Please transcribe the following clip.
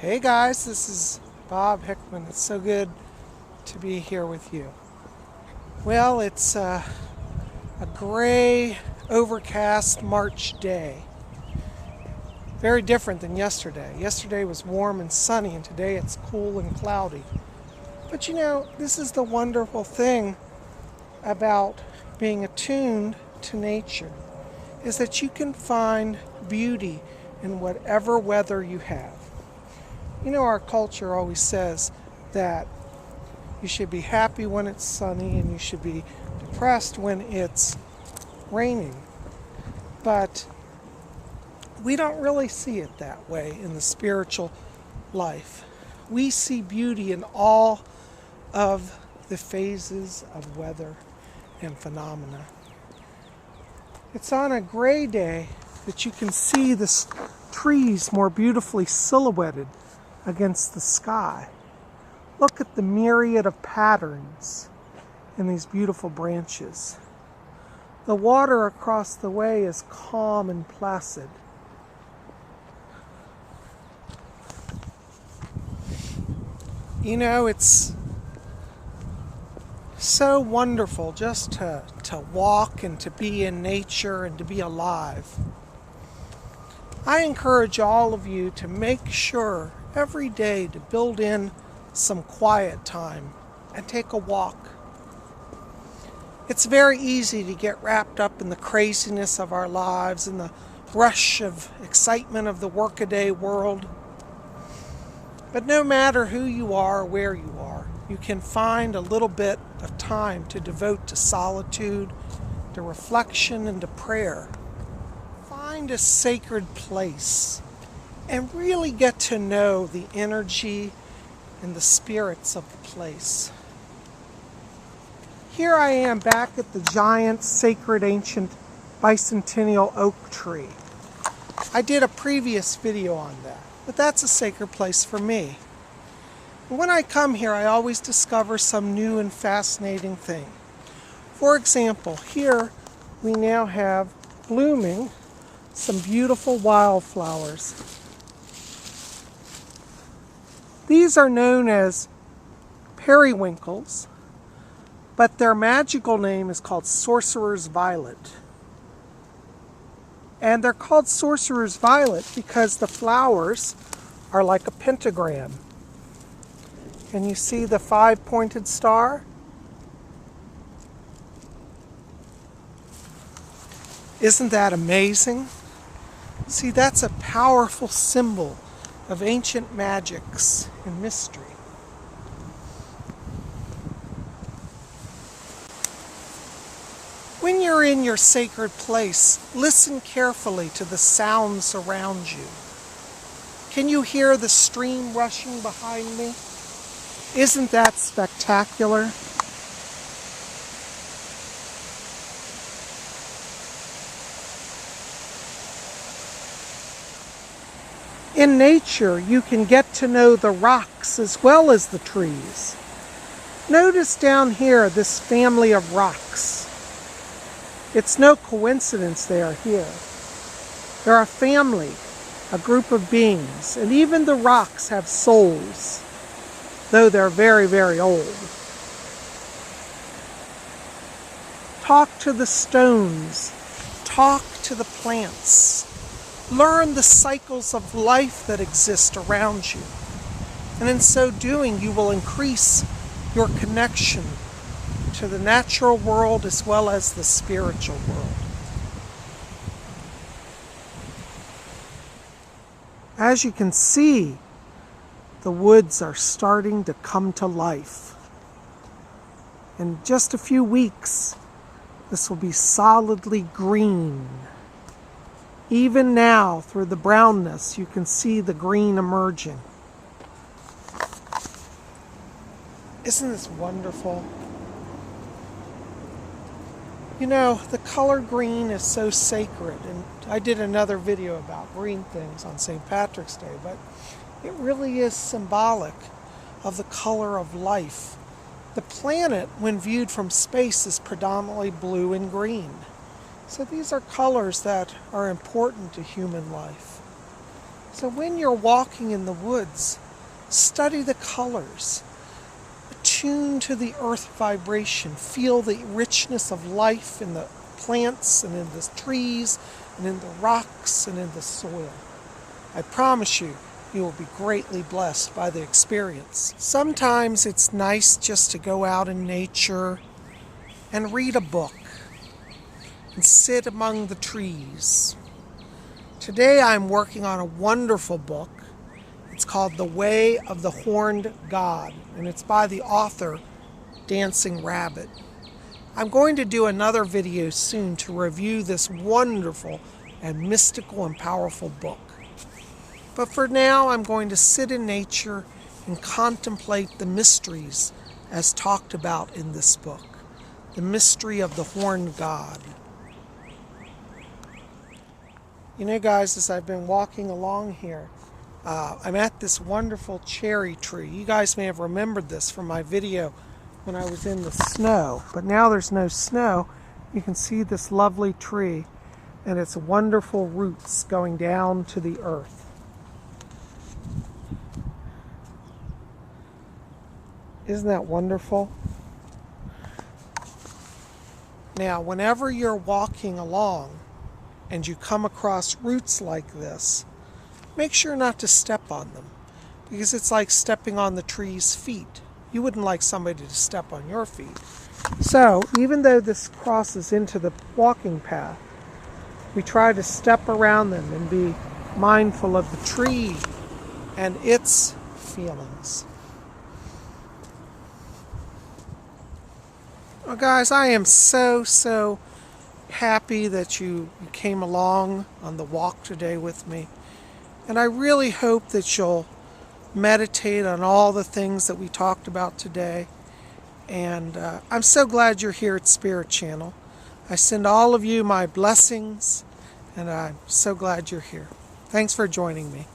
Hey guys, this is Bob Hickman. It's so good to be here with you. Well, it's a gray, overcast March day. Very different than yesterday. Yesterday was warm and sunny, and today it's cool and cloudy. But you know, this is the wonderful thing about being attuned to nature, is that you can find beauty in whatever weather you have. You know, our culture always says that you should be happy when it's sunny and you should be depressed when it's raining. But we don't really see it that way in the spiritual life. We see beauty in all of the phases of weather and phenomena. It's on a gray day that you can see the trees more beautifully silhouetted against the sky. Look at the myriad of patterns in these beautiful branches. The water across the way is calm and placid. You know, it's so wonderful just to walk and to be in nature and to be alive. I encourage all of you to make sure every day to build in some quiet time and take a walk. It's very easy to get wrapped up in the craziness of our lives and the rush of excitement of the workaday world. But no matter who you are or where you are, you can find a little bit of time to devote to solitude, to reflection, and to prayer. Find a sacred place and really get to know the energy and the spirits of the place. Here I am back at the giant, sacred, ancient bicentennial oak tree. I did a previous video on that, but that's a sacred place for me. And when I come here, I always discover some new and fascinating thing. For example, here we now have blooming some beautiful wildflowers. These are known as periwinkles, but their magical name is called sorcerer's violet. And they're called sorcerer's violet because the flowers are like a pentagram. Can you see the 5-pointed star? Isn't that amazing? See, that's a powerful symbol of ancient magics and mystery. When you're in your sacred place, listen carefully to the sounds around you. Can you hear the stream rushing behind me? Isn't that spectacular? In nature, you can get to know the rocks as well as the trees. Notice down here this family of rocks. It's no coincidence they are here. They're a family, a group of beings, and even the rocks have souls, though they're very, very old. Talk to the stones. Talk to the plants. Learn the cycles of life that exist around you. And in so doing, you will increase your connection to the natural world as well as the spiritual world. As you can see, the woods are starting to come to life. In just a few weeks, this will be solidly green. Even now, through the brownness, you can see the green emerging. Isn't this wonderful? You know, the color green is so sacred, and I did another video about green things on St. Patrick's Day, but it really is symbolic of the color of life. The planet, when viewed from space, is predominantly blue and green. So these are colors that are important to human life. So when you're walking in the woods, study the colors. Attune to the earth vibration. Feel the richness of life in the plants and in the trees and in the rocks and in the soil. I promise you, you will be greatly blessed by the experience. Sometimes it's nice just to go out in nature and read a book and sit among the trees. Today I'm working on a wonderful book. It's called The Way of the Horned God, and it's by the author Dancing Rabbit. I'm going to do another video soon to review this wonderful and mystical and powerful book. But for now, I'm going to sit in nature and contemplate the mysteries as talked about in this book. The mystery of the horned god. You know, guys, as I've been walking along here, I'm at this wonderful cherry tree. You guys may have remembered this from my video when I was in the snow. But now there's no snow. You can see this lovely tree and its wonderful roots going down to the earth. Isn't that wonderful? Now, whenever you're walking along and you come across roots like this, make sure not to step on them, because it's like stepping on the tree's feet. You wouldn't like somebody to step on your feet. So, even though this crosses into the walking path, we try to step around them and be mindful of the tree and its feelings. Well, guys, I am so happy that you came along on the walk today with me. And I really hope that you'll meditate on all the things that we talked about today. And I'm so glad you're here at Spirit Channel. I send all of you my blessings, and I'm so glad you're here. Thanks for joining me.